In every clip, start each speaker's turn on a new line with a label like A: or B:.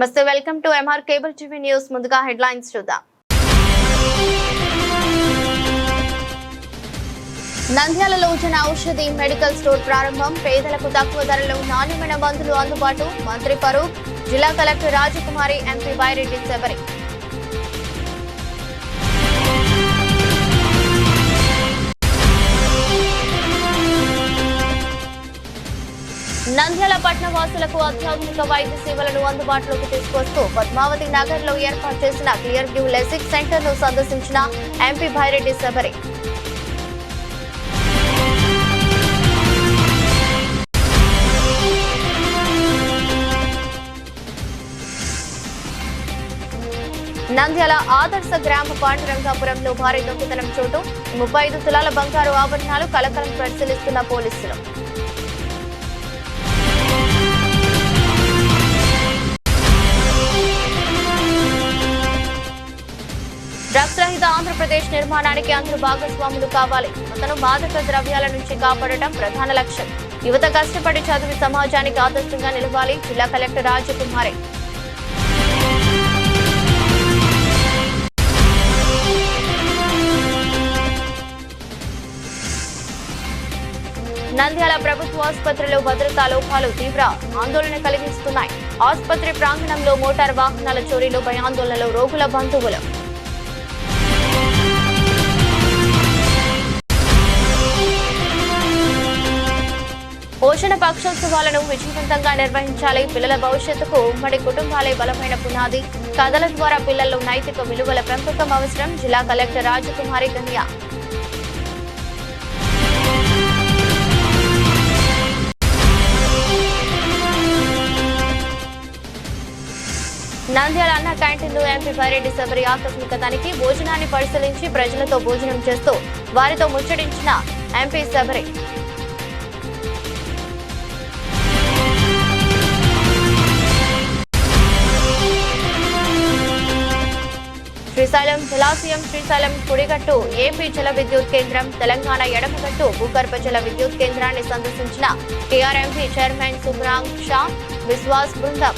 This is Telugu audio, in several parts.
A: నమస్తే, welcome to MR cable TV news. ముందుగా హెడ్లైన్స్ చూద్దాం. నంద్యాలలో జన ఔషధి మెడికల్ స్టోర్ ప్రారంభం. పేదలకు తక్కువ ధరలో నాణ్యమైన మందులు అందుబాటు. మంత్రి ఫరూక్, జిల్లా కలెక్టర్ రాజకుమారి, ఎంపీ బైరెడ్డి శబరి. నంద్యాల పట్టణ వాసులకు అత్యాధునిక వైద్య సేవలను అందుబాటులోకి తీసుకొస్తూ పద్మావతి నగర్ లో ఏర్పాటు చేసిన క్లియర్ వ్యూ లెసిక్ సెంటర్ ను సందర్శించిన ఎంపీ బైరెడ్డి శబరి. నంద్యాల ఆదర్శ గ్రామ పాండురంగాపురంలో భారీ దొంగతనం చోటు. 35 తులాల బంగారు ఆభరణాలు కలకలం పరిశీలిస్తున్న పోలీసులు. డ్రగ్స్ రహిత ఆంధ్రప్రదేశ్ నిర్మాణానికి అందరూ భాగస్వాములు కావాలి. యువతను మాదక ద్రవ్యాల నుంచి కాపాడటం ప్రధాన లక్ష్యం. యువత కష్టపడి చదివి సమాజానికి ఆదర్శంగా నిలవాలి. జిల్లా కలెక్టర్ రాజకుమారి. నంద్యాల ప్రభుత్వ ఆసుపత్రిలో భద్రతా లోపాలు తీవ్ర ఆందోళన కలిగిస్తున్నాయి. ఆసుపత్రి ప్రాంగణంలో మోటార్ వాహనాల చోరీలో భయాందోళనలో రోగుల బంధువులు. పోషణ పక్షోత్సవాలను విజయవంతంగా నిర్వహించాలి. పిల్లల భవిష్యత్తుకు ఉమ్మడి కుటుంబాలే బలమైన పునాది. కథల ద్వారా పిల్లల్లో నైతిక విలువల పెంపకం అవసరం. జిల్లా కలెక్టర్ రాజకుమారి కన్య. నంద్యాల అన్న క్యాంటీన్లో ఎంపీ బైరెడ్డి శబరి ఆకస్మిక తనిఖీ. భోజనాన్ని పరిశీలించి ప్రజలతో భోజనం చేస్తూ వారితో ముచ్చటించిన ఎంపీ శబరి. శ్రీశైలం జలాశయం, శ్రీశైలం కుడిగట్టు ఏపీ జల విద్యుత్ కేంద్రం, తెలంగాణ ఎడమగట్టు భూగర్భ జల విద్యుత్ కేంద్రాన్ని సందర్శించిన టీఆర్ఎంపీ చైర్మన్ సుబ్రాంగ్ షా, విశ్వాస్ బృందం.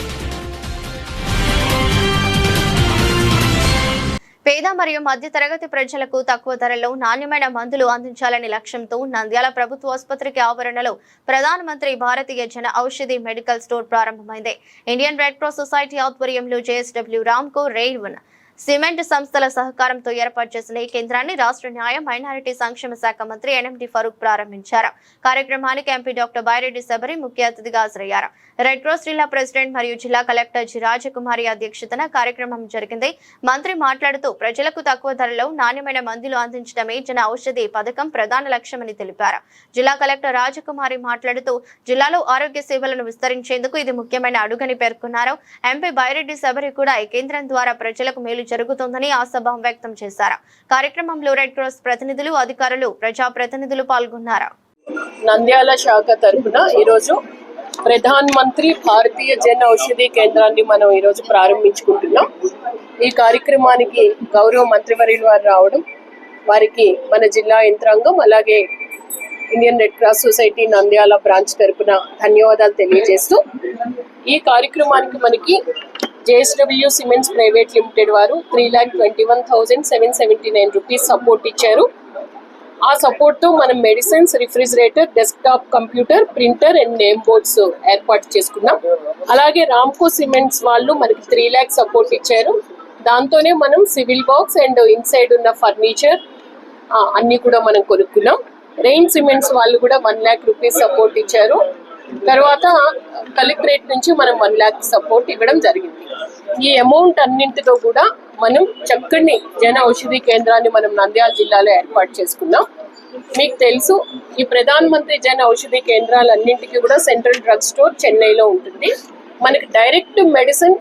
A: పేద మరియు మధ్య తరగతి ప్రజలకు తక్కువ ధరలో నాణ్యమైన మందులు అందించాలనే లక్ష్యంతో నంద్యాల ప్రభుత్వ ఆసుపత్రికి ఆవరణలో ప్రధానమంత్రి భారతీయ జన ఔషధి మెడికల్ స్టోర్ ప్రారంభమైంది. ఇండియన్ రెడ్ క్రాస్ సొసైటీ ఆధ్వర్యంలో జేఎస్డబ్ల్యూ రామ్కో, రెయిన్ సిమెంట్ సంస్థల సహకారంతో ఏర్పాటు చేసిన ఈ కేంద్రాన్ని రాష్ట్ర న్యాయ మైనారిటీ సంక్షేమ శాఖ మంత్రి ఎన్ఎండి ఫరూక్ ప్రారంభించారు. కార్యక్రమానికి ఎంపీ డాక్టర్ బైరెడ్డి శబరి ముఖ్య అతిథిగా హాజరయ్యారు. రెడ్ క్రాస్ జిల్లా ప్రెసిడెంట్ మరియు జిల్లా కలెక్టర్ జి రాజకుమారి అధ్యక్షతన కార్యక్రమం జరిగింది. మంత్రి మాట్లాడుతూ ప్రజలకు తక్కువ ధరలో నాణ్యమైన మందులు అందించడమే జన ఔషధి పథకం ప్రధాన లక్ష్యమని తెలిపారు. జిల్లా కలెక్టర్ రాజకుమారి మాట్లాడుతూ జిల్లాలో ఆరోగ్య సేవలను విస్తరించేందుకు ఇది ముఖ్యమైన అడుగని పేర్కొన్నారు. ఎంపీ బైరెడ్డి శబరి కూడా ఈ కేంద్రం ద్వారా ప్రజలకు మేలు జరుగుతుందని ఆశాభావం వ్యక్తం చేశారు. కార్యక్రమంలో రెడ్ క్రాస్ ప్రతినిధులు, అధికారులు, ప్రజా ప్రతినిధులు పాల్గొన్నారు.
B: నంద్యాల శాఖ తరఫున ఈరోజు ప్రధాన్ మంత్రి భారతీయ జన్ ఔషధి కేంద్రాన్ని మనం ఈరోజు ప్రారంభించుకుంటున్నాం. ఈ కార్యక్రమానికి గౌరవ మంత్రివర్యులు వారు రావడం, వారికి మన జిల్లా యంత్రాంగం అలాగే Indian red cross society Nandyal branch తరఫున ధన్యవాదాలు తెలియజేస్తూ, ఈ కార్యక్రమానికి మనకి జేఎస్డబ్ల్యూ సిమెంట్స్ ప్రైవేట్ లిమిటెడ్ వారు 3,21,779 రూపీస్ సపోర్ట్ ఇచ్చారు. ఆ సపోర్ట్తో మనం medicines, refrigerator, desktop computer, printer and name boards ఏర్పాటు చేసుకున్నాం. అలాగే రామ్కో సిమెంట్స్ వాళ్ళు మనకి 3 lakh సపోర్ట్ ఇచ్చారు. దాంతోనే మనం సివిల్ బాక్స్ అండ్ ఇన్సైడ్ ఉన్న ఫర్నిచర్ అన్ని కూడా మనం కొనుక్కున్నాం. రెయిన్ సిమెంట్స్ వాళ్ళు కూడా 1 lakh రూపీస్ సపోర్ట్ ఇచ్చారు. తర్వాత కలెక్టరేట్ నుంచి మనం 1 lakh సపోర్ట్ ఇవ్వడం జరిగింది. ఈ అమౌంట్ అన్నింటితో కూడా మనం చక్కని జన ఔషధి కేంద్రాన్ని మనం నంద్యాల జిల్లాలో ఏర్పాటు చేసుకున్నాం. మీకు తెలుసు, ఈ ప్రధాన్ మంత్రి జన ఔషధి కేంద్రాలన్నింటికి కూడా సెంట్రల్ డ్రగ్ స్టోర్ చెన్నైలో ఉంటుంది. మనకి డైరెక్ట్ మెడిసిన్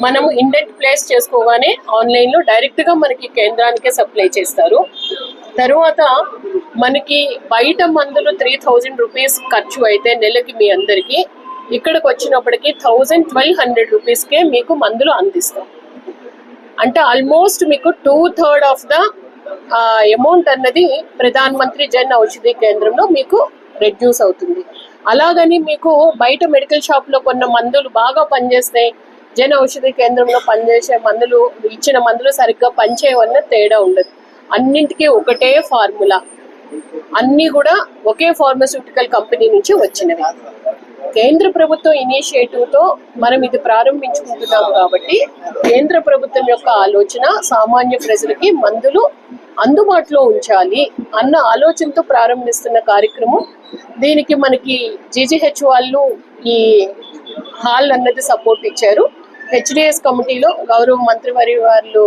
B: మనము ఇండెంట్ ప్లేస్ చేసుకోగానే ఆన్లైన్లో డైరెక్ట్గా మనకి కేంద్రానికే సప్లై చేస్తారు. తర్వాత మనకి బయట మందులు 3,000 రూపీస్ ఖర్చు అయితే నెలకి మీ అందరికీ, ఇక్కడికి వచ్చినప్పటికీ 1,200 రూపీస్కే మీకు మందులు అందిస్తాం. అంటే ఆల్మోస్ట్ మీకు 2/3 ఆఫ్ ద అమౌంట్ అన్నది ప్రధాన్ మంత్రి జన్ ఔషధి కేంద్రంలో మీకు రెడ్యూస్ అవుతుంది. అలాగని మీకు బయట మెడికల్ షాప్లో కొన్న మందులు బాగా పనిచేస్తాయి, జన ఔషధి కేంద్రంలో పనిచేసే మందులు ఇచ్చిన మందులు సరిగ్గా పనిచేయవన్న తేడా ఉండదు. అన్నింటికీ ఒకటే ఫార్ములా, అన్నీ కూడా ఒకే ఫార్మాస్యూటికల్ కంపెనీ నుంచి వచ్చినవి. కేంద్ర ప్రభుత్వం ఇనిషియేటివ్తో మనం ఇది ప్రారంభించుకుంటున్నాము కాబట్టి కేంద్ర ప్రభుత్వం యొక్క ఆలోచన సామాన్య ప్రజలకి మందులు అందుబాటులో ఉంచాలి అన్న ఆలోచనతో ప్రారంభిస్తున్న కార్యక్రమం. దీనికి మనకి జీజీహెచ్ వాళ్ళు ఈ హాల్ అన్నది సపోర్ట్ ఇచ్చారు. హెచ్డిఎస్ కమిటీలో గౌరవ మంత్రివర్య వాళ్ళు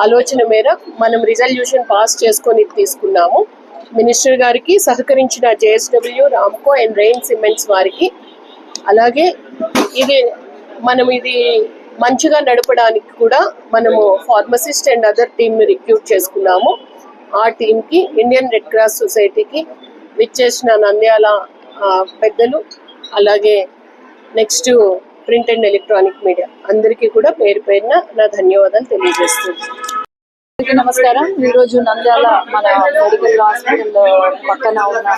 B: ఆలోచన మేర మనం రిజల్యూషన్ పాస్ చేసుకొని తీసుకున్నాము. మినిస్టర్ గారికి సహకరించిన JSW, Ramco and rain cements వారికి, అలాగే ఇది మంచిగా నడపడానికి కూడా మనము ఫార్మసిస్ట్ అండ్ అదర్ టీమ్ని రిక్రూట్ చేసుకున్నాము. ఆ టీంకి ఇండియన్ రెడ్ క్రాస్ సొసైటీకి విచ్చేసిన నంద్యాల పెద్దలు, అలాగే next print and electronic media అందరికీ కూడా పేరు పేరున నా ధన్యవాదాలు తెలియజేస్తున్నాను.
C: నమస్కారం. ఈరోజు నంద్యాల మన మెడికల్ హాస్పిటల్ పక్కన ఉన్న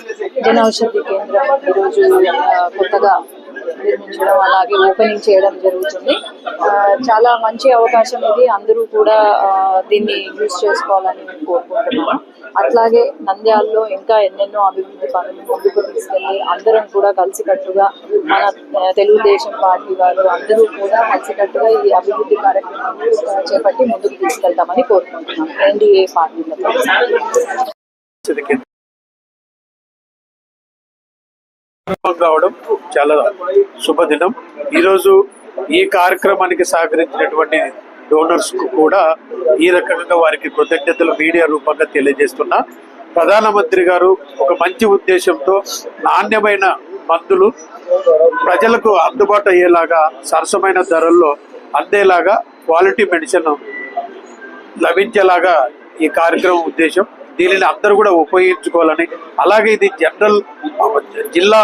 C: జన ఔషధి కేంద్రం ఈరోజు కొత్తగా నిర్మించడం అలాగే ఓపెనింగ్ చేయడం జరుగుతుంది. చాలా మంచి అవకాశం ఇది. అందరూ కూడా దీన్ని యూజ్ చేసుకోవాలని నేను కోరుకుంటున్నాను. అట్లాగే నంద్యాలలో ఇంకా ఎన్నెన్నో అభివృద్ధి పనులు ముందుకు తీసుకెళ్ళి అందరం కూడా కలిసికట్టుగా మన తెలుగుదేశం పార్టీ వారు అందరూ కూడా కలిసికట్టుగా ఈ అభివృద్ధి కార్యక్రమాన్ని చేపట్టి ముందుకు తీసుకెళ్తామని కోరుకుంటున్నాను. ఎన్డీఏ పార్టీలతో
D: రావడం చాలా శుభదినం. ఈరోజు ఈ కార్యక్రమానికి సహకరించినటువంటి డోనర్స్ కు కూడా ఈ రకంగా వారికి కృతజ్ఞతలు మీడియా రూపంగా తెలియజేస్తున్నా. ప్రధానమంత్రి గారు ఒక మంచి ఉద్దేశంతో నాణ్యమైన మందులు ప్రజలకు అందుబాటు అయ్యేలాగా సరసమైన ధరల్లో అందేలాగా క్వాలిటీ మెడిసిన్ లభించేలాగా ఈ కార్యక్రమం ఉద్దేశం. దీనిని అందరూ కూడా ఉపయోగించుకోవాలని, అలాగే ఇది జిల్లా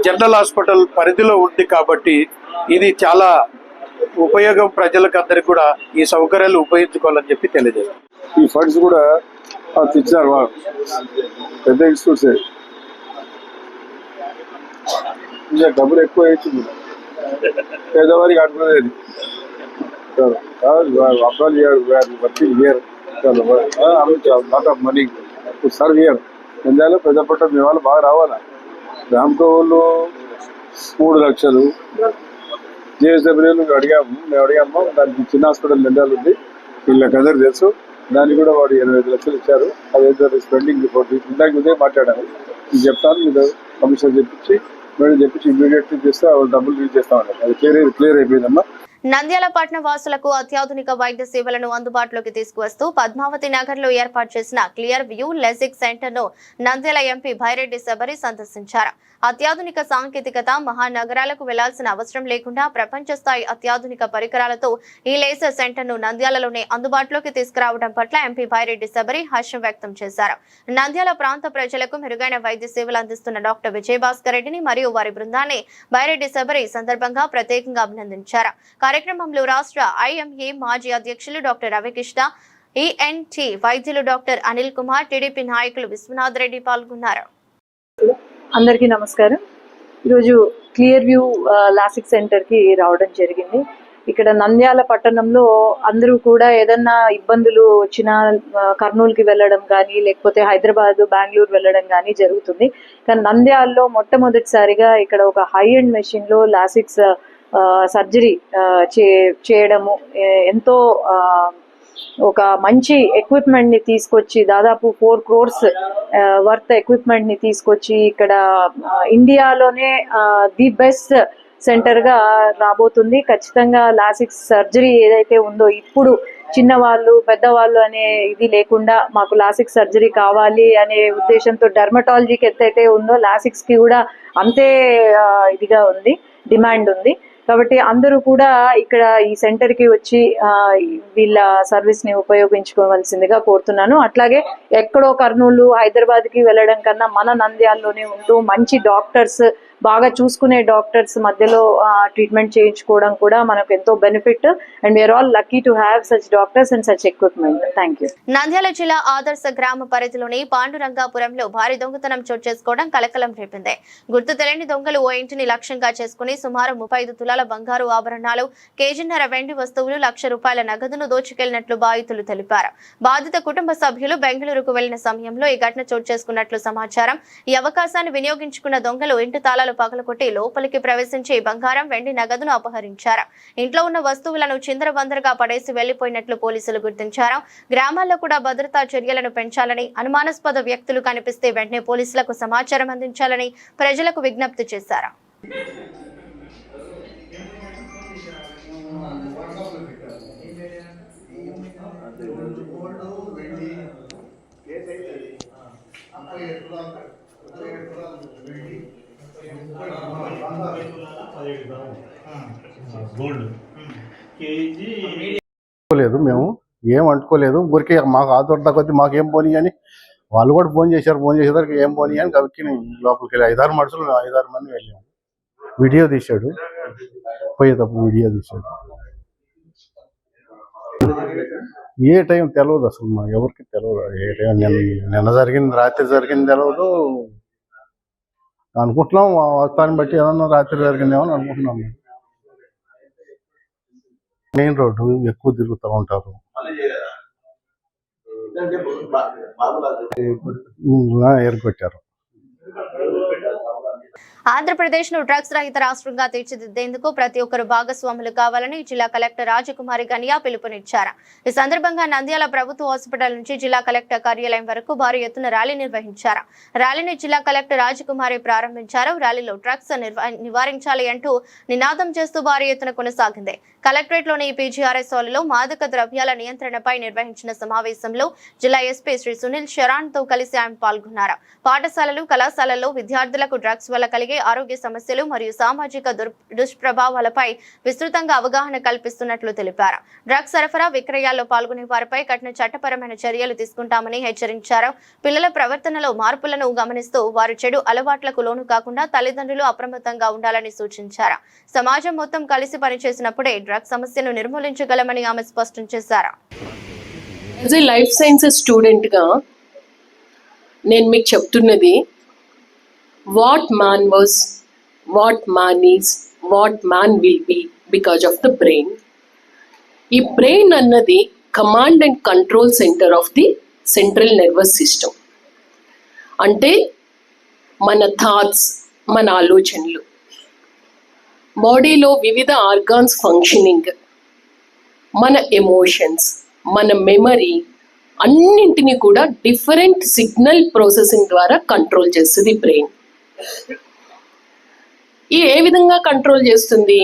D: జనరల్ హాస్పిటల్ పరిధిలో ఉంది కాబట్టి ఇది చాలా ఉపయోగం ప్రజలకు అందరికి కూడా ఈ సౌకర్యాలు ఉపయోగించుకోవాలని చెప్పి తెలియజేస్తాం.
E: ఈ ఫండ్స్ కూడా తెచ్చినారు పెద్ద ఇన్స్టిట్యూట్స్, ఇంకా డబ్బులు ఎక్కువ అవుతుంది పేదవారికి ఆడుకునేది. Working year lot of money to serve year. Nandyal పెద్దపట్ట మీ వాళ్ళు బాగా రావాలా. రామ్కో వాళ్ళు 3 లక్షలు, జేఎస్డబ్ల్యూలు మేము అడిగాము. దానికి చిన్న హాస్పిటల్ నంద్యాల ఉంది, వీళ్ళకి అందరు తెలుసు. దానికి కూడా వాడు 85 లక్షలు ఇచ్చారు. అదేదో స్పెండింగ్ రిపోర్ట్ ఇందాక ఉదయం మాట్లాడాము. నేను చెప్తాను, మీరు కమిషనర్ చెప్పించి మేడం చెప్పించి ఇమీడియట్లీ చేస్తే వాళ్ళు డబ్బులు రిలీజ్ చేస్తామన్నారు. అది క్లియర్ అయిపోయిందమ్మా.
A: నంద్యాల పట్టణ వాసులకు అత్యాధునిక వైద్య సేవలను అందుబాటులోకి తీసుకువస్తూ పద్మావతి నగర్ లో ఏర్పాటు చేసిన క్లియర్ వ్యూ లెజిక్ సెంటర్ ను నంద్యాల ఎంపీ భైరెడ్డి శబరి సందర్శించారు. అత్యాధునిక సాంకేతికత మహానగరాలకు వెళ్లాల్సిన అవసరం లేకుండా ప్రపంచ స్థాయి అత్యాధునిక పరికరాలతో ఈ లేజర్ సెంటర్ ను నంద్యాలలోనే అందుబాటులోకి తీసుకురావడం పట్ల ఎంపీ భైరెడ్డి శబరి హర్షం వ్యక్తం చేశారు. నంద్యాల ప్రాంత ప్రజలకు మెరుగైన వైద్య సేవలు అందిస్తున్న డాక్టర్ విజయభాస్కర్ రెడ్డిని మరియు వారి బృందాన్ని భైరెడ్డి శబరి సందర్భంగా ప్రత్యేకంగా అభినందించారు. కార్యక్రమంలో రాష్ట్ర ఐఎంఏ మాజీ అధ్యక్షులు డాక్టర్ రవికృష్ణ, ఈఎన్టీ వైద్యులు డాక్టర్ అనిల్ కుమార్, టీడీపీ నాయకులు విశ్వనాథ్ రెడ్డి పాల్గొన్నారు.
C: అందరికీ నమస్కారం. ఈరోజు క్లియర్ వ్యూ లాసిక్ సెంటర్కి రావడం జరిగింది. ఇక్కడ నంద్యాల పట్టణంలో అందరూ కూడా ఏదన్నా ఇబ్బందులు వచ్చినా కర్నూలుకి వెళ్ళడం కానీ లేకపోతే హైదరాబాద్, బెంగళూరు వెళ్ళడం కానీ జరుగుతుంది. కానీ నంద్యాలలో మొట్టమొదటిసారిగా ఇక్కడ ఒక హై ఎండ్ మెషిన్లో లాసిక్స్ సర్జరీ చేయడము, ఎంతో ఒక మంచి ఎక్విప్మెంట్ ని తీసుకొచ్చి దాదాపు 4 crores వర్త్ ఎక్విప్మెంట్ ని తీసుకొచ్చి ఇక్కడ ఇండియాలోనే ది బెస్ట్ సెంటర్ గా రాబోతుంది. ఖచ్చితంగా లాసిక్స్ సర్జరీ ఏదైతే ఉందో ఇప్పుడు చిన్నవాళ్ళు పెద్దవాళ్ళు అనే ఇది లేకుండా మాకు లాసిక్ సర్జరీ కావాలి అనే ఉద్దేశంతో డర్మటాలజీకి ఎంతైతే ఉందో లాసిక్స్ కి కూడా అంతే ఇదిగా ఉంది, డిమాండ్ ఉంది. కాబట్టి అందరూ కూడా ఇక్కడ ఈ సెంటర్ కి వచ్చి వీళ్ళ సర్వీస్ ని ఉపయోగించుకోవాల్సిందిగా కోరుతున్నాను. అట్లాగే ఎక్కడో కర్నూలు, హైదరాబాద్ కి వెళ్ళడం కన్నా మన నంద్యాలలోనే ఉంటూ మంచి డాక్టర్స్, బాగా చూసుకునే డాక్టర్స్ మధ్యలో ట్రీట్మెంట్ చేయించుకోవడం కూడా మనకు ఎంతో benefit. And we are all lucky to have such doctors and such equipment. Thank you.
A: Nandyal జిల్లా ఆదర్శ గ్రామ పరిధిలోని పాండురంగాపురంలో భారీ దొంగతనం చోటు చేసుకోవడం కలకలం రేపింది. గుర్తు తెలియని దొంగలు ఓ ఇంటిని లక్ష్యంగా చేసుకుని సుమారు 35 తులాల బంగారు ఆభరణాలు, కేజీన్నర వెండి వస్తువులు, ₹1,00,000 నగదును దోచుకెళ్లినట్లు బాధితులు తెలిపారు. బాధిత కుటుంబ సభ్యులు బెంగళూరుకు వెళ్లిన సమయంలో ఈ ఘటన చోటు చేసుకున్నట్లు సమాచారం. ఈ అవకాశాన్ని వినియోగించుకున్న దొంగలు ఇంటి తాళాలు పగలగొట్టి లోపలికి ప్రవేశించి బంగారం, వెండి నగదును అపహరించారు. ఇంట్లో ఉన్న వస్తువులను చిందరవందరగా పడేసి వెళ్లిపోయినట్లు పోలీసులు గుర్తించారు. గ్రామాల్లో కూడా భద్రతా చర్యలను పెంచాలని, అనుమానాస్పద వ్యక్తులు కనిపిస్తే వెంటనే పోలీసులకు సమాచారం అందించాలని ప్రజలకు విజ్ఞప్తి చేశారు.
F: లేదు, మేము ఏం అంటుకోలేదు. ఊరికే మాకు ఆదుర్దా కొద్ది మాకేం పోనీ అని వాళ్ళు కూడా ఫోన్ చేసేసరికి ఏం పోనీ అని కవికి లోపలికి వెళ్ళి 5-6 మనుషులు 5-6 మంది వెళ్ళాము. వీడియో తీశాడు, పోయేటప్పుడు వీడియో తీశాడు. ఏ టైం తెలియదు అసలు, మా ఎవరికి తెలియదు ఏ టైం. నిన్న జరిగింది, రాత్రి జరిగింది తెలియదు అనుకుంటున్నాం. వస్తాన్ని బట్టి ఏమన్నా రాత్రి జరిగిందేమో అని అనుకుంటున్నాం. మెయిన్ రోడ్డు ఎక్కువ తిరుగుతూ ఉంటారు. ఎరగొట్టారు.
A: ఆంధ్రప్రదేశ్ ను డ్రగ్స్ రహిత రాష్ట్రంగా తీర్చిదిద్దేందుకు ప్రతి ఒక్కరు భాగస్వాములు కావాలని జిల్లా కలెక్టర్ రాజకుమారి గనియా పిలుపునిచ్చారు. ఈ సందర్భంగా నంద్యాల ప్రభుత్వ హాస్పిటల్ నుంచి జిల్లా కలెక్టర్ కార్యాలయం వరకు భారీ ఎత్తున ర్యాలీ నిర్వహించారు. ర్యాలీని జిల్లా కలెక్టర్ రాజకుమారి ప్రారంభించారు. ర్యాలీలో డ్రగ్స్ నివారించాలి అంటూ నినాదం చేస్తూ భారీ ఎత్తున కొనసాగింది. కలెక్టరేట్ లోని పీజీఆర్ఎస్ హాల్లో మాదక ద్రవ్యాల నియంత్రణపై నిర్వహించిన సమావేశంలో జిల్లా ఎస్పీ శ్రీ సునీల్ శరాన్ తో కలిసి ఆయన పాల్గొన్నారు. పాఠశాలలు, కళాశాలల్లో విద్యార్థులకు డ్రగ్స్ వల్ల కలిగే ఆరోగ్య సమస్యలు మరియు సామాజిక దుష్ప్రభావాలపై విస్తృతంగా అవగాహన కల్పిస్తున్నట్లు తెలిపారు. డ్రగ్స్ సరఫరా, విక్రయాల్లో పాల్గొనే వారిపై కఠిన చట్టపరమైన చర్యలు తీసుకుంటామని హెచ్చరించారు. పిల్లల ప్రవర్తనలో మార్పులను గమనిస్తూ వారు చెడు అలవాట్లకు లోను కాకుండా తల్లిదండ్రులు అప్రమత్తంగా ఉండాలని సూచించారు. సమాజం మొత్తం కలిసి పనిచేసినప్పుడే డ్రగ్స్ సమస్యను నిర్మూలించగలమని ఆమె స్పష్టం చేశారు.
B: As a life sciences student గా నేను మీకు చెప్తున్నది, what man was, what man is, what man will be because of the brain. ఈ బ్రెయిన్ అన్నది command and control centre of the central nervous system. అంటే మన థాట్స్, మన ఆలోచనలు, బాడీలో వివిధ ఆర్గాన్స్ ఫంక్షనింగ్, మన ఎమోషన్స్, మన మెమరీ అన్నింటినీ కూడా డిఫరెంట్ సిగ్నల్ ప్రాసెసింగ్ ద్వారా కంట్రోల్ చేస్తుంది బ్రెయిన్. ఈ ఏ విధంగా కంట్రోల్ చేస్తుంది?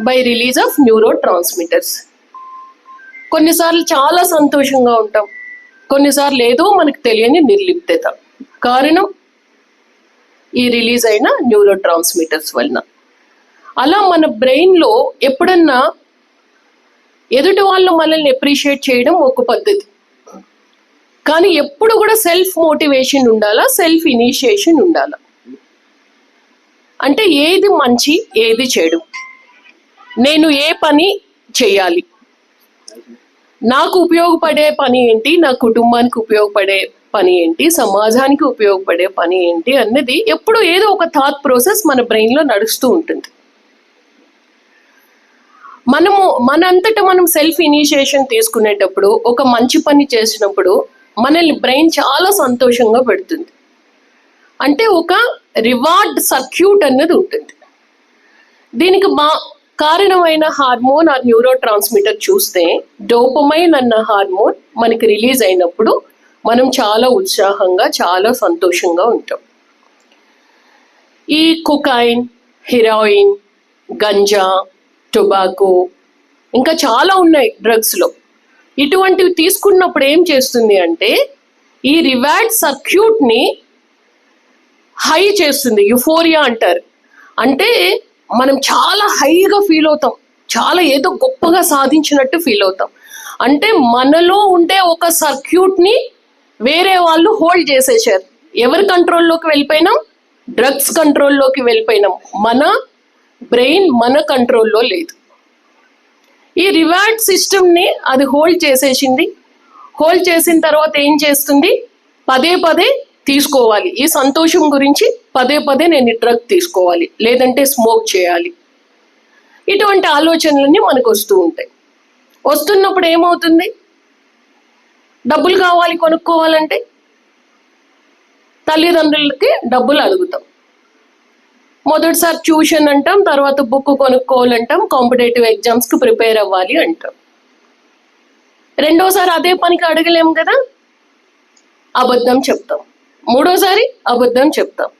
B: By release of neuro transmitters. కొన్నిసార్లు చాలా సంతోషంగా ఉంటాం, కొన్నిసార్లు ఏదో మనకు తెలియని నిర్లిప్తత. కారణం ఈ రిలీజ్ అయిన న్యూరో ట్రాన్స్మిటర్స్ వలన. అలా మన బ్రెయిన్లో ఎప్పుడన్నా ఎదుటి వాళ్ళు మనల్ని అప్రిషియేట్ చేయడం ఒక పద్ధతి, కానీ ఎప్పుడు కూడా సెల్ఫ్ మోటివేషన్ ఉండాలా, సెల్ఫ్ ఇనిషియేషన్ ఉండాలా. అంటే ఏది మంచి, ఏది చెడు, నేను ఏ పని చేయాలి, నాకు ఉపయోగపడే పని ఏంటి, నా కుటుంబానికి ఉపయోగపడే పని ఏంటి, సమాజానికి ఉపయోగపడే పని ఏంటి అన్నది ఎప్పుడు ఏదో ఒక థాట్ ప్రాసెస్ మన బ్రెయిన్లో నడుస్తూ ఉంటుంది. మనంతటా మనం సెల్ఫ్ ఇనిషియేషన్ తీసుకునేటప్పుడు, ఒక మంచి పని చేసినప్పుడు మనల్ని బ్రెయిన్ చాలా సంతోషంగా పెడుతుంది. అంటే ఒక రివార్డ్ సర్క్యూట్ అన్నది ఉంటుంది. దీనికి కారణమైన హార్మోన్ ఆ న్యూరో ట్రాన్స్మిటర్ చూస్తే డోపమైన్ అన్న హార్మోన్ మనకి రిలీజ్ అయినప్పుడు మనం చాలా ఉత్సాహంగా, చాలా సంతోషంగా ఉంటాం. ఈ కొకైన్, హెరాయిన్, గంజా, టొబాకో, ఇంకా చాలా ఉన్నాయి డ్రగ్స్లో. ఇటువంటివి తీసుకున్నప్పుడు ఏం చేస్తుంది అంటే ఈ రివార్డ్ సర్క్యూట్ని హై చేస్తుంది. యుఫోరియా అంటారు. అంటే మనం చాలా హైగా ఫీల్ అవుతాం, చాలా ఏదో గొప్పగా సాధించినట్టు ఫీల్ అవుతాం. అంటే మనలో ఉండే ఒక సర్క్యూట్ని వేరే వాళ్ళు హోల్డ్ చేసేసారు. ఎవరి కంట్రోల్లోకి వెళ్ళిపోయినాం? డ్రగ్స్ కంట్రోల్లోకి వెళ్ళిపోయినాం. మన బ్రెయిన్ మన కంట్రోల్లో లేదు. ఈ రివార్డ్ సిస్టమ్ని అది హోల్డ్ చేసేసింది. హోల్డ్ చేసిన తర్వాత ఏం చేస్తుంది, పదే పదే తీసుకోవాలి. ఈ సంతోషం గురించి పదే పదే నేను డ్రగ్ తీసుకోవాలి, లేదంటే స్మోక్ చేయాలి, ఇటువంటి ఆలోచనలన్నీ మనకు వస్తూ ఉంటాయి. వస్తున్నప్పుడు ఏమవుతుంది, డబ్బులు కావాలి కొనుక్కోవాలంటే తల్లిదండ్రులకి డబ్బులు అడుగుతాం. మొదటిసారి ట్యూషన్ అంటాం, తర్వాత బుక్ కొనుక్కోవాలంటాం, కాంపిటేటివ్ ఎగ్జామ్స్కి ప్రిపేర్ అవ్వాలి అంటాం. రెండోసారి అదే పనికి అడగలేం కదా, అబద్ధం చెప్తాం. మూడోసారి అబద్ధం చెప్తాం.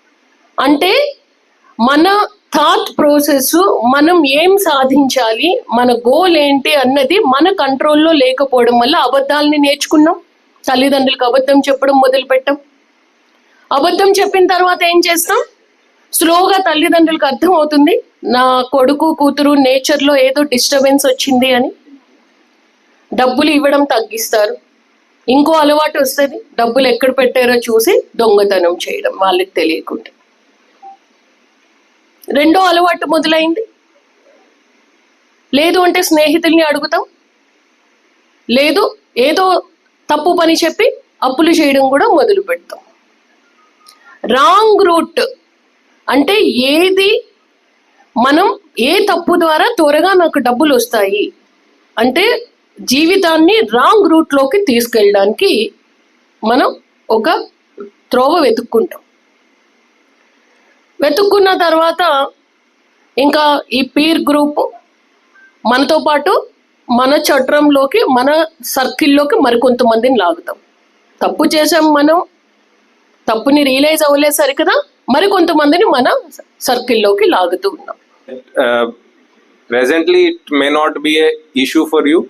B: అంటే మన థాట్ ప్రాసెస్, మనం ఏం సాధించాలి, మన గోల్ ఏంటి అన్నది మన కంట్రోల్లో లేకపోవడం వల్ల అబద్ధాలని నేర్చుకున్నాం. తల్లిదండ్రులకు అబద్ధం చెప్పడం మొదలుపెట్టాం. అబద్ధం చెప్పిన తర్వాత ఏం చేస్తాం, స్లోగా తల్లిదండ్రులకు అర్థం అవుతుంది నా కొడుకు కూతురు నేచర్లో ఏదో డిస్టర్బెన్స్ వచ్చింది అని. డబ్బులు ఇవ్వడం తగ్గిస్తారు. ఇంకో అలవాటు వస్తుంది, డబ్బులు ఎక్కడ పెట్టారో చూసి దొంగతనం చేయడం వాళ్ళకి తెలియకుండా. రెండో అలవాటు మొదలైంది. లేదు అంటే స్నేహితుల్ని అడుగుతాం, లేదు ఏదో తప్పు పని చెప్పి అప్పులు చేయడం కూడా మొదలు పెడతాం. రాంగ్ రూట్ అంటే ఏది, మనం ఏ తప్పు ద్వారా త్వరగా నాకు డబ్బులు వస్తాయి అంటే జీవితాన్ని రాంగ్ రూట్లోకి తీసుకెళ్ళడానికి మనం ఒక త్రోవ వెతుక్కుంటాం. వెతుక్కున్న తర్వాత ఇంకా ఈ పీర్ గ్రూప్ మనతో పాటు మన చట్రంలోకి, మన సర్కిల్లోకి మరికొంతమందిని లాగుతాం. తప్పు చేసాం, మనం తప్పుని రియలైజ్ అవ్వలేదు సరికదా, మరికొంతమందిని మన సర్కిల్లోకి లాగుతూ ఉన్నాం.
G: Presently it may not be a issue for you,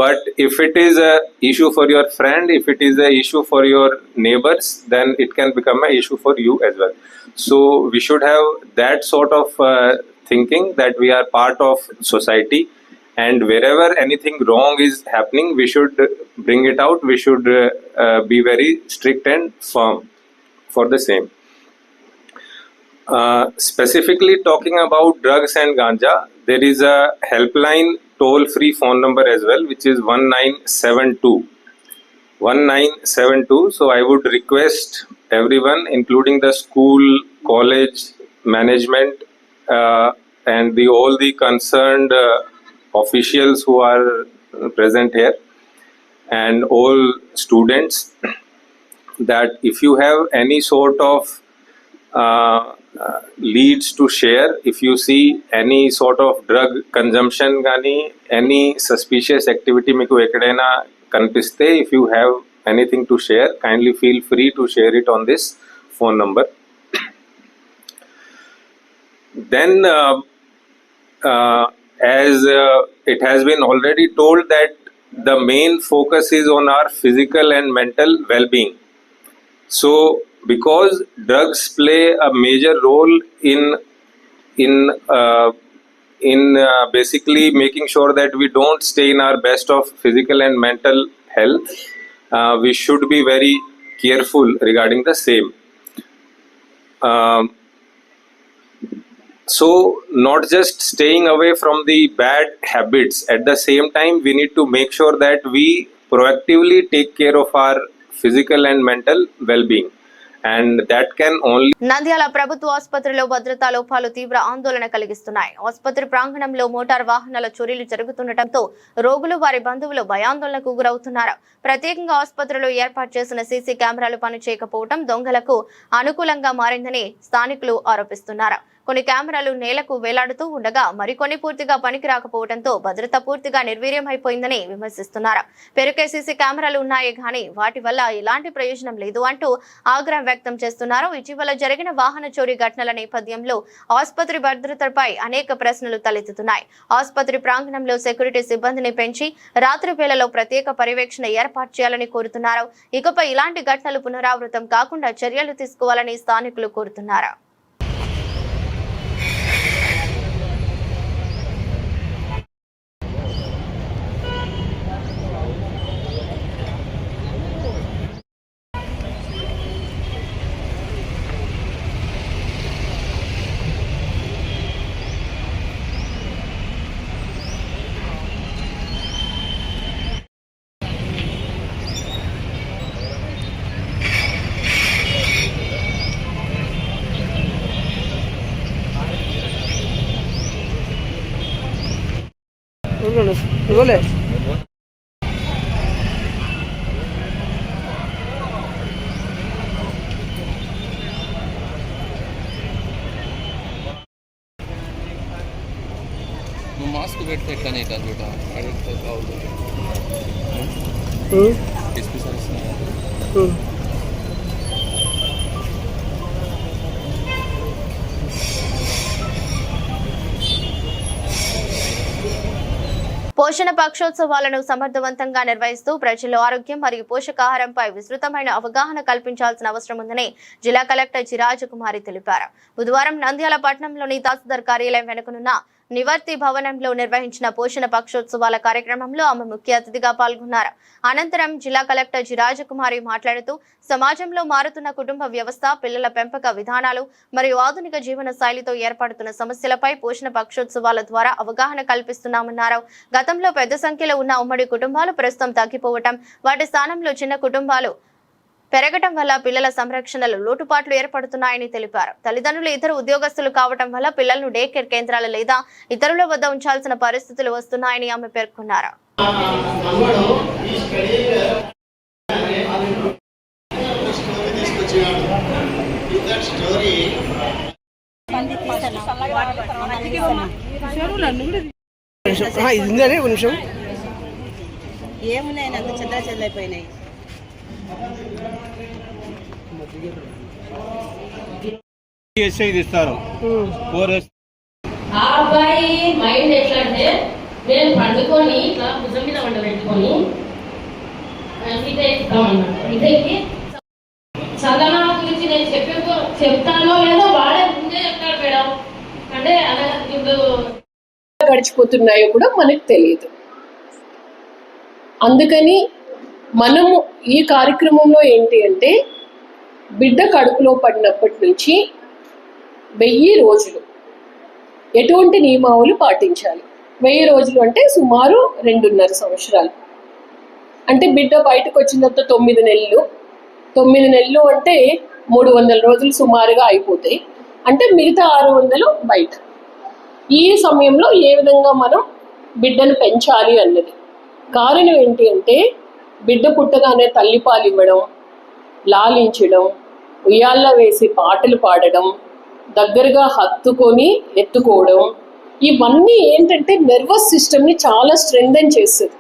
G: but if it is a issue for your friend, if it is a issue for your neighbors, then it can become a issue for you as well. So we should have that sort of thinking that we are part of society, and wherever anything wrong is happening, we should bring it out. We should be very strict and firm for the same. Specifically talking about drugs and ganja, there is a helpline toll-free phone number as well, which is 1972. So I would request everyone, including the school, college, management, and all the concerned officials who are present here, and all students, that if you have any sort of leads to share, if you see any sort of drug consumption gani, any suspicious activity meeku ekkadaina kanipiste, if you have anything to share, kindly feel free to share it on this phone number. Then as it has been already told that the main focus is on our physical and mental well-being. So because drugs play a major role in basically making sure that we don't stay in our best of physical and mental health, we should be very careful regarding the same. So not just staying away from the bad habits, at the same time we need to make sure that we proactively take care of our physical and mental well-being, and that can only.
A: Nandyal ప్రభుత్వ ఆసుపత్రిలో భద్రతా లోపాలు తీవ్ర ఆందోళన కలిగిస్తున్నాయి. ఆసుపత్రి ప్రాంగణంలో మోటార్ వాహనాల చోరీలు జరుగుతుండటంతో రోగులు, వారి బంధువులు భయాందోళనకు గురవుతున్నారు. ప్రత్యేకంగా ఆసుపత్రిలో ఏర్పాటు చేసిన సీసీ కెమెరాలు పనిచేయకపోవడం దొంగలకు అనుకూలంగా మారిందని స్థానికులు ఆరోపిస్తున్నారు. కొన్ని కెమెరాలు నేలకు వేలాడుతూ ఉండగా మరికొన్ని పూర్తిగా పనికి రాకపోవడంతో భద్రత పూర్తిగా నిర్వీర్యమైపోయిందని విమర్శిస్తున్నారు. పెరుకే సీసీ కెమెరాలు ఉన్నాయి కానీ వాటి వల్ల ఎలాంటి ప్రయోజనం లేదు అంటూ ఆగ్రహం వ్యక్తం చేస్తున్నారు. ఇటీవల జరిగిన వాహన చోరీ ఘటనల నేపథ్యంలో ఆసుపత్రి భద్రతపై అనేక ప్రశ్నలు తలెత్తుతున్నాయి. ఆసుపత్రి ప్రాంగణంలో సెక్యూరిటీ సిబ్బందిని పెంచి రాత్రి వేళలో ప్రత్యేక పర్యవేక్షణ ఏర్పాటు చేయాలని కోరుతున్నారు. ఇకపై ఇలాంటి ఘటనలు పునరావృతం కాకుండా చర్యలు తీసుకోవాలని స్థానికులు కోరుతున్నారు.
H: నువ్వు మాస్క్ పెడితే ఎట్లానే అవుతుంది చూడ అడిగితే కావాలి ఎస్పీ సార్ ఇస్తున్నారు.
A: పోషణ పక్షోత్సవాలను సమర్థవంతంగా నిర్వహిస్తూ ప్రజల్లో ఆరోగ్యం మరియు పోషకాహారంపై విస్తృతమైన అవగాహన కల్పించాల్సిన అవసరం ఉందని జిల్లా కలెక్టర్ జి రాజకుమారి తెలిపారు. బుధవారం నంద్యాల పట్టణంలోని తహసీల్దార్ కార్యాలయం వెనుకనున్న నివర్తి భవనంలో నిర్వహించిన పోషణ పక్షోత్సవాల కార్యక్రమంలో ఆమె ముఖ్య అతిథిగా పాల్గొన్నారు. అనంతరం జిల్లా కలెక్టర్ జి రాజకుమారి మాట్లాడుతూ సమాజంలో మారుతున్న కుటుంబ వ్యవస్థ, పిల్లల పెంపక విధానాలు మరియు ఆధునిక జీవన శైలితో ఏర్పడుతున్న సమస్యలపై పోషణ పక్షోత్సవాల ద్వారా అవగాహన కల్పిస్తున్నామన్నారు. గతంలో పెద్ద సంఖ్యలో ఉన్న ఉమ్మడి కుటుంబాలు ప్రస్తుతం తగ్గిపోవటం, వాటి స్థానంలో చిన్న కుటుంబాలు పెరగటం వల్ల పిల్లల సంరక్షణలో లోటుపాట్లు ఏర్పడుతున్నాయని తెలిపారు. తల్లిదండ్రులు ఇతర ఉద్యోగస్తులు కావటం వల్ల పిల్లలను డే కేర్ కేంద్రాలు లేదా ఇతరుల వద్ద ఉంచాల్సిన పరిస్థితులు వస్తున్నాయని ఆమె పేర్కొన్నారు.
I: ఏమున్నాయి అంత చెద్దా చెల్లైపోయినాయి.
J: ఆ అబ్బాయి మైండ్ ఎట్లా అంటే నేను పండుకొని ఇట్లా భుజం మీద వంట పెట్టుకొని ఇదైతే చదవనా గురించి నేను చెప్తానో లేదో వాడే ముందే చెప్తాడు మేడం. అంటే అలా ఇప్పుడు
B: గడిచిపోతున్నాయో కూడా మనకు తెలియదు. అందుకని మనము ఈ కార్యక్రమంలో ఏంటి అంటే బిడ్డ కడుపులో పడినప్పటి నుంచి 1000 రోజులు ఎటువంటి నియమావళి పాటించాలి. 1000 రోజులు అంటే సుమారు 2.5 సంవత్సరాలు. అంటే బిడ్డ బయటకు వచ్చిన తర్వాత 9 నెలలు. 9 నెలలు అంటే 300 రోజులు సుమారుగా అయిపోతాయి. అంటే మిగతా 600 బయట. ఈ సమయంలో ఏ విధంగా మనం బిడ్డను పెంచాలి అన్నది. కారణం ఏంటి అంటే బిడ్డ పుట్టగానే తల్లిపాలు ఇవ్వడం, లాలించడం, ఉయ్యాల్లో వేసి పాటలు పాడడం, దగ్గరగా హత్తుకొని ఎత్తుకోవడం, ఇవన్నీ ఏంటంటే నర్వస్ సిస్టమ్ని చాలా స్ట్రెంథెన్ చేస్తుంది.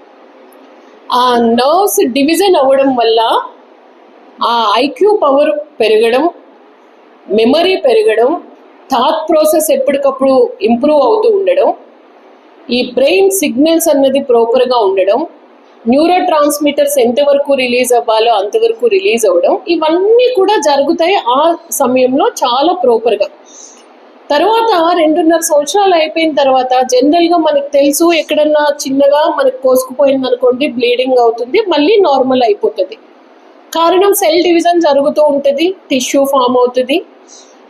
B: ఆ నర్వ్స్ డివిజన్ అవ్వడం వల్ల ఆ ఐక్యూ పవర్ పెరగడం, మెమరీ పెరగడం, థాట్ ప్రాసెస్ ఎప్పటికప్పుడు ఇంప్రూవ్ అవుతూ ఉండడం, ఈ బ్రెయిన్ సిగ్నల్స్ అన్నది ప్రాపర్గా ఉండడం, న్యూరో ట్రాన్స్మిటర్స్ ఎంతవరకు రిలీజ్ అవ్వాలో అంతవరకు రిలీజ్ అవ్వడం, ఇవన్నీ కూడా జరుగుతాయి ఆ సమయంలో చాలా ప్రాపర్గా. తర్వాత 2.5 సంవత్సరాలు అయిపోయిన తర్వాత జనరల్గా మనకు తెలుసు ఎక్కడన్నా చిన్నగా మనకు కోసుకుపోయింది అనుకోండి, బ్లీడింగ్ అవుతుంది, మళ్ళీ నార్మల్ అయిపోతుంది. కారణం సెల్ డివిజన్ జరుగుతూ ఉంటుంది, టిష్యూ ఫామ్ అవుతుంది.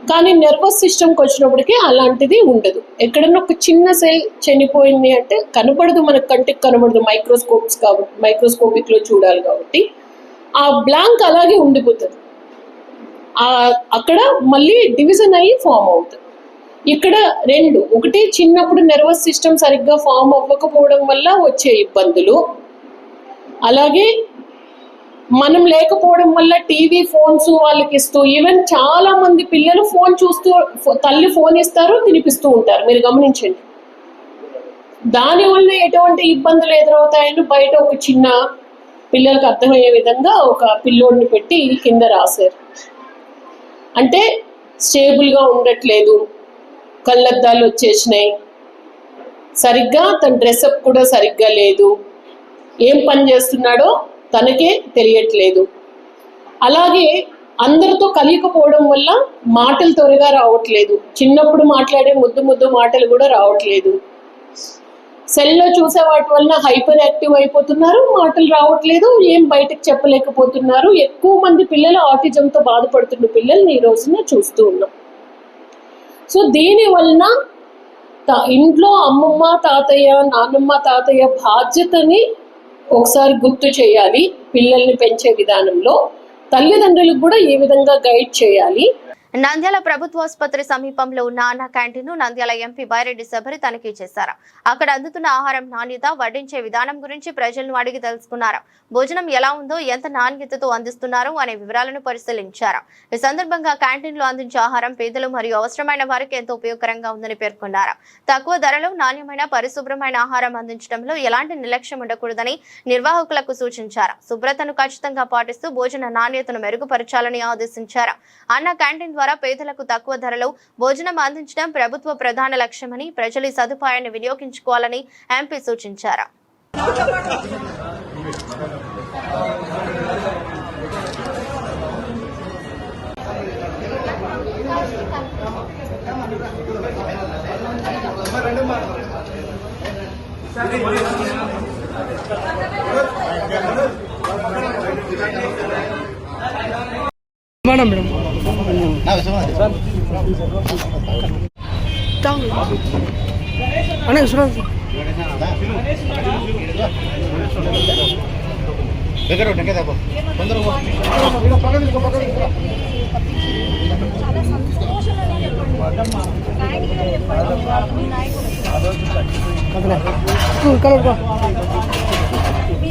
B: కానీ నర్వస్ సిస్టమ్కి వచ్చినప్పటికీ అలాంటిది ఉండదు. ఎక్కడన్నా ఒక చిన్న సెల్ చనిపోయింది అంటే కనపడదు, మనకు కంటికి కనపడదు, మైక్రోస్కోపిక్లో చూడాలి కాబట్టి ఆ బ్లాంక్ అలాగే ఉండిపోతుంది. అక్కడ మళ్ళీ డివిజన్ అయ్యి ఫామ్ అవుతుంది. ఇక్కడ 2, ఒకటి చిన్నప్పుడు నర్వస్ సిస్టమ్ సరిగ్గా ఫామ్ అవ్వకపోవడం వల్ల వచ్చే ఇబ్బందులు, అలాగే మనం లేకపోవడం వల్ల టీవీ, ఫోన్స్ వాళ్ళకి ఇస్తూ, ఈవెన్ చాలా మంది పిల్లలు ఫోన్ చూస్తూ తల్లి ఫోన్ ఇస్తారు, తినిపిస్తూ ఉంటారు, మీరు గమనించండి. దానివల్ల ఎటువంటి ఇబ్బందులు ఎదురవుతాయని బయట ఒక చిన్న పిల్లలకు అర్థమయ్యే విధంగా ఒక పిల్లోడిని పెట్టి కింద రాశారు. అంటే స్టేబుల్గా ఉండట్లేదు, కళ్ళద్దాలు వచ్చేసినాయి, సరిగ్గా తన డ్రెస్అప్ కూడా సరిగ్గా లేదు, ఏం పని చేస్తున్నాడో తనకే తెలియట్లేదు. అలాగే అందరితో కలియకపోవడం వల్ల మాటలు త్వరగా రావట్లేదు, చిన్నప్పుడు మాట్లాడే ముద్దు మాటలు కూడా రావట్లేదు. సెల్లో చూసే వాటి వలన హైపర్ యాక్టివ్ అయిపోతున్నారు, మాటలు రావట్లేదు, ఏం బయటకు చెప్పలేకపోతున్నారు. ఎక్కువ మంది పిల్లలు ఆటిజంతో బాధపడుతున్న పిల్లల్ని ఈ రోజున చూస్తూ ఉన్నాం. సో దీని వలన ఇంట్లో అమ్మమ్మ, తాతయ్య, నాన్నమ్మ, తాతయ్య బాధ్యతని ఒకసారి గుర్తు చేయాలి. పిల్లల్ని పెంచే విధానంలో తల్లిదండ్రులకు కూడా ఏ విధంగా గైడ్ చేయాలి.
A: నంద్యాల ప్రభుత్వాసుపత్రి సమీపంలో ఉన్న అన్న క్యాంటీన్ నంద్యాల ఎంపీ బైరెడ్డి శబరి తనిఖీ చేశారు. అక్కడ అందుతున్న ఆహారం నాణ్యత, వడ్డించే విధానం గురించి ప్రజలను అడిగి తెలుసుకున్నారు. భోజనం ఎలా ఉందో, ఎంత నాణ్యతతో అందిస్తున్నారు అనే వివరాలను పరిశీలించారు. ఈ సందర్భంగా క్యాంటీన్లో అందించే ఆహారం పేదలు మరియు అవసరమైన వారికి ఎంతో ఉపయోగకరంగా ఉందని పేర్కొన్నారు. తక్కువ ధరలో నాణ్యమైన, పరిశుభ్రమైన ఆహారం అందించడంలో ఎలాంటి నిర్లక్ష్యం ఉండకూడదని నిర్వాహకులకు సూచించారు. శుభ్రతను ఖచ్చితంగా పాటిస్తూ భోజన నాణ్యతను మెరుగుపరచాలని ఆదేశించారు. అన్న క్యాంటీన్ ద్వారా పేదలకు తక్కువ ధరలో భోజనం అందించడం ప్రభుత్వ ప్రధాన లక్ష్యమని, ప్రజలు ఈ సదుపాయాన్ని వినియోగించుకోవాలని ఎంపీ సూచించారు.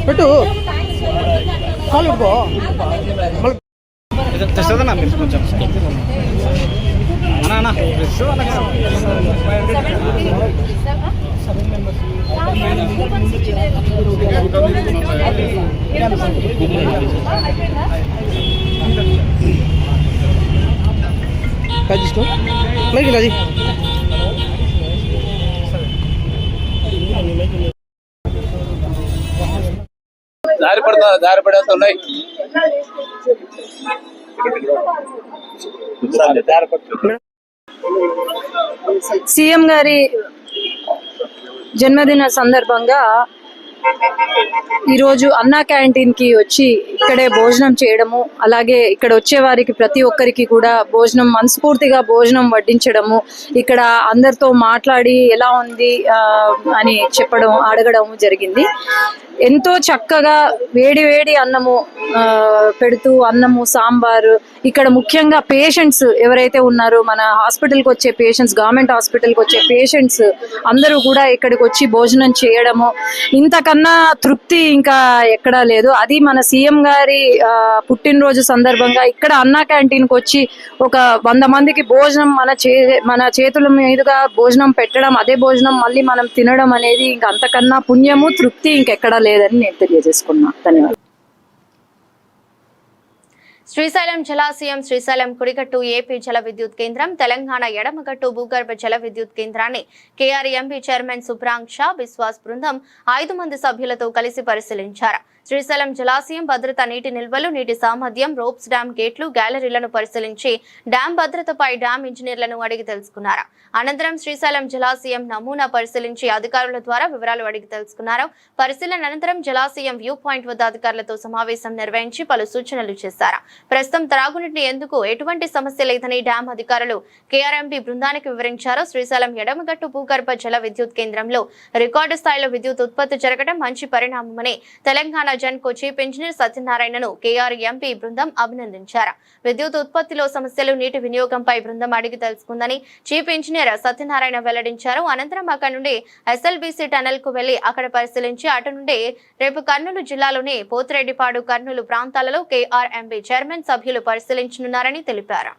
K: పెట్టు కాలు తెస్తుందన్నా మీరు కొంచెం అన్నా తీసుకో మరి రాజీ దారి పడేంత ఉన్నాయి.
C: సీఎం గారి జన్మదిన సందర్భంగా ఈరోజు అన్నా క్యాంటీన్ కి వచ్చి ఇక్కడే భోజనం చేయడము, అలాగే ఇక్కడ వచ్చే వారికి ప్రతి ఒక్కరికి కూడా భోజనం మనస్ఫూర్తిగా భోజనం వడ్డించడము, ఇక్కడ అందరితో మాట్లాడి ఎలా ఉంది అని చెప్పడం, అడగడం జరిగింది. ఎంతో చక్కగా వేడి వేడి అన్నము పెడుతూ, అన్నము, సాంబారు, ఇక్కడ ముఖ్యంగా పేషెంట్స్ ఎవరైతే ఉన్నారో, మన హాస్పిటల్కి వచ్చే పేషెంట్స్, గవర్నమెంట్ హాస్పిటల్కి వచ్చే పేషెంట్స్ అందరూ కూడా ఇక్కడికి వచ్చి భోజనం చేయడము, ఇంతకన్నా తృప్తి ఇంకా ఎక్కడా లేదు. అది మన సీఎం గారి పుట్టినరోజు సందర్భంగా ఇక్కడ అన్నా క్యాంటీన్కి వచ్చి ఒక 100 మందికి భోజనం మన చేతుల మీదుగా భోజనం పెట్టడం, అదే భోజనం మళ్ళీ మనం తినడం అనేది ఇంకా అంతకన్నా పుణ్యము, తృప్తి ఇంకెక్కడా లేదని నేను తెలియజేసుకున్నా. ధన్యవాదాలు.
A: శ్రీశైలం జలాశయం, శ్రీశైలం కుడిగట్టు ఏపీ జల విద్యుత్ కేంద్రం, తెలంగాణ ఎడమగట్టు భూగర్భ జల విద్యుత్ కేంద్రాన్ని కేఆర్ఎంబీ చైర్మన్ సుబ్రాంగ్ షా విశ్వాస్ బృందం 5 మంది సభ్యులతో కలిసి పరిశీలించారు. శ్రీశైలం జలాశయం భద్రత, నీటి నిల్వలు, నీటి సామర్థ్యం, రోప్స్ డ్యాం గేట్లు, గ్యాలరీలను పరిశీలించి డ్యాం భద్రతపై డ్యాం ఇంజనీర్లను అడిగి తెలుసుకున్నారు. అనంతరం శ్రీశైలం జలాశయం నమూనా పరిశీలించి అధికారుల ద్వారా వివరాలు అడిగి తెలుసుకున్నారు. పరిశీలన అనంతరం జలాశయం వ్యూ పాయింట్ వద్ద అధికారులతో సమావేశం నిర్వహించి పలు సూచనలు చేశారు. ప్రస్తుతం త్రాగునీటిని ఎందుకు ఎటువంటి సమస్య లేదని డ్యాం అధికారులు కేఆర్ఎంబీ బృందానికి వివరించారు. శ్రీశైలం ఎడమగట్టు భూగర్భ జల విద్యుత్ కేంద్రంలో రికార్డు స్థాయిలో విద్యుత్ ఉత్పత్తి జరగడం మంచి పరిణామమని తెలంగాణ జెన్కో చీఫ్ ఇంజనీర్ సత్యనారాయణను కేఆర్ఎంపీ బృందం అభినందించారు. విద్యుత్ ఉత్పత్తిలో సమస్యలు, నీటి వినియోగంపై బృందం అడిగి తెలుసుకుందని చీఫ్ ఇంజనీర్ సత్యనారాయణ వెల్లడించారు. అనంతరం అక్కడి నుండి ఎస్ఎల్బీసీ టనల్ కు వెళ్లి అక్కడ పరిశీలించి అటు నుండి రేపు కర్నూలు జిల్లాలోని పోతిరెడ్డిపాడు, కర్నూలు ప్రాంతాలలో కేఆర్ఎంబీ చైర్మన్ సభ్యులు పరిశీలించనున్నారని తెలిపారు.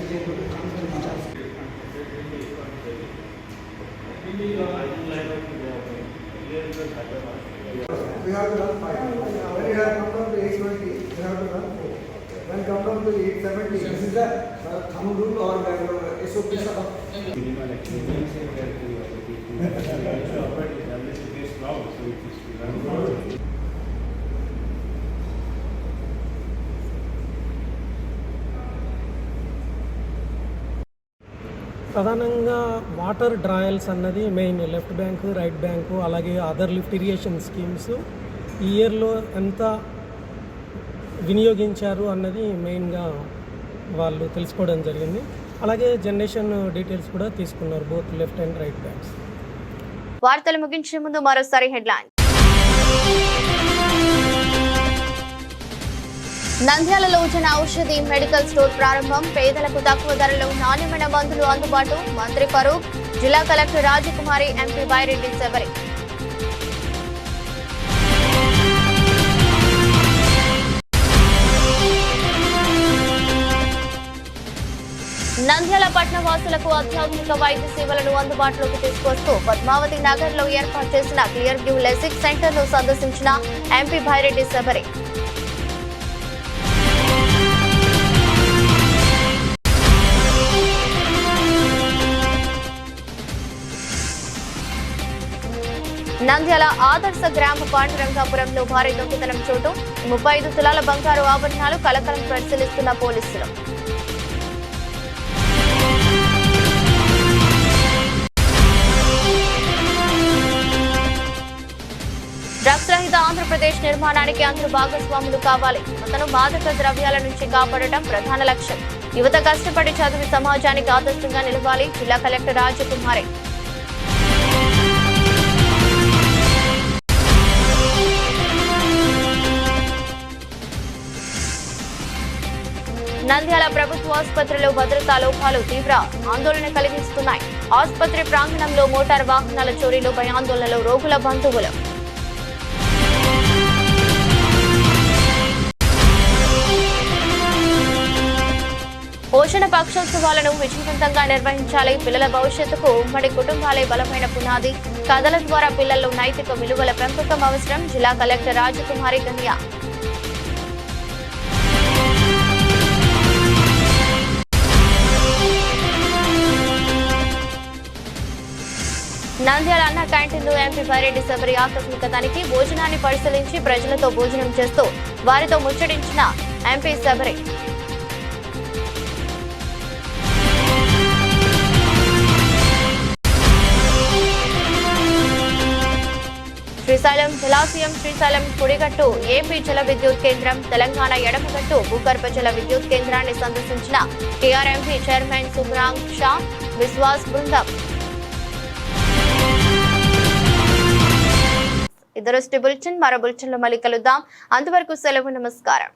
L: We have to run 5. When you have come down to 820, you have to run 4. When come down to 870, this is the thumb rule or SOP sort of.
M: ప్రధానంగా వాటర్ డ్రాయల్స్ అన్నది main left bank right bank అలాగే అదర్ లిఫ్ట్ ఇరిగేషన్ స్కీమ్స్ ఈ ఇయర్లో ఎంత వినియోగించారు అన్నది మెయిన్గా వాళ్ళు తెలుసుకోవడం జరిగింది. అలాగే జనరేషన్ డీటెయిల్స్ కూడా తీసుకున్నారు both left and right banks.
A: వార్తలు ముగించే ముందు మరోసారి హెడ్లైన్. నంద్యాలలో జన ఔషధి మెడికల్ స్టోర్ ప్రారంభం. పేదలకు తక్కువ ధరలో నాణ్యమైన మందులు అందుబాటు. మంత్రి ఫరూక్, జిల్లా కలెక్టర్ రాజకుమారి, ఎంపీ బైరెడ్డి శబరి. నంద్యాల పట్టణ వాసులకు అత్యాధునిక వైద్య సేవలను అందుబాటులోకి తీసుకొస్తూ పద్మావతి నగర్ లో ఏర్పాటు చేసిన క్లియర్ వ్యూ లెసిక్ సెంటర్ ను సందర్శించిన ఎంపీ బైరెడ్డి శబరి. నంద్యాల ఆదర్శ గ్రామ పాండురంగాపురంలో భారీ దొంగతనం చోటు. 35 తులాల బంగారు ఆభరణాలు కలకలం పరిశీలిస్తున్న పోలీసులు. డ్రగ్స్ రహిత ఆంధ్రప్రదేశ్ నిర్మాణానికి అందరూ భాగస్వాములు కావాలి. యువతను మాదక ద్రవ్యాల నుంచి కాపాడటం ప్రధాన లక్ష్యం. యువత కష్టపడి చదివి సమాజానికి ఆదర్శంగా నిలవాలి. జిల్లా కలెక్టర్ రాజకుమారి. నంద్యాల ప్రభుత్వ ఆసుపత్రిలో భద్రతా లోపాలు తీవ్ర ఆందోళన కలిగిస్తున్నాయి. ఆసుపత్రి ప్రాంగణంలో మోటార్ వాహనాల చోరీలో భయాందోళనలో రోగుల బంధువులు. పోషణ పక్షోత్సవాలను విజయవంతంగా నిర్వహించాలి. పిల్లల భవిష్యత్తుకు ఉమ్మడి కుటుంబాలే బలమైన పునాది. కథల ద్వారా పిల్లల్లో నైతిక విలువల పెంపకం అవసరం. జిల్లా కలెక్టర్ రాజకుమారి కన్య. నంద్యాల అన్న క్యాంటీన్లో ఎంపీ బైరెడ్డి శబరి ఆకస్మిక తనిఖీ. భోజనాన్ని పరిశీలించి ప్రజలతో భోజనం చేస్తూ వారితో ముచ్చటించిన ఎంపీ శబరి. శ్రీశైలం జలాశయం, శ్రీశైలం కుడిగట్టు ఏపీ జల విద్యుత్ కేంద్రం, తెలంగాణ ఎడమగట్టు భూగర్భ జల విద్యుత్ కేంద్రాన్ని సందర్శించిన టీఆర్ఎంపీ చైర్మన్ సుబ్రాంగ్ షా, విశ్వాస్ బృందం. ఇదొరస్టి బులెటిన్. మరో బులెటిన్లో మళ్ళీ కలుద్దాం. అంతవరకు సెలవు. నమస్కారం.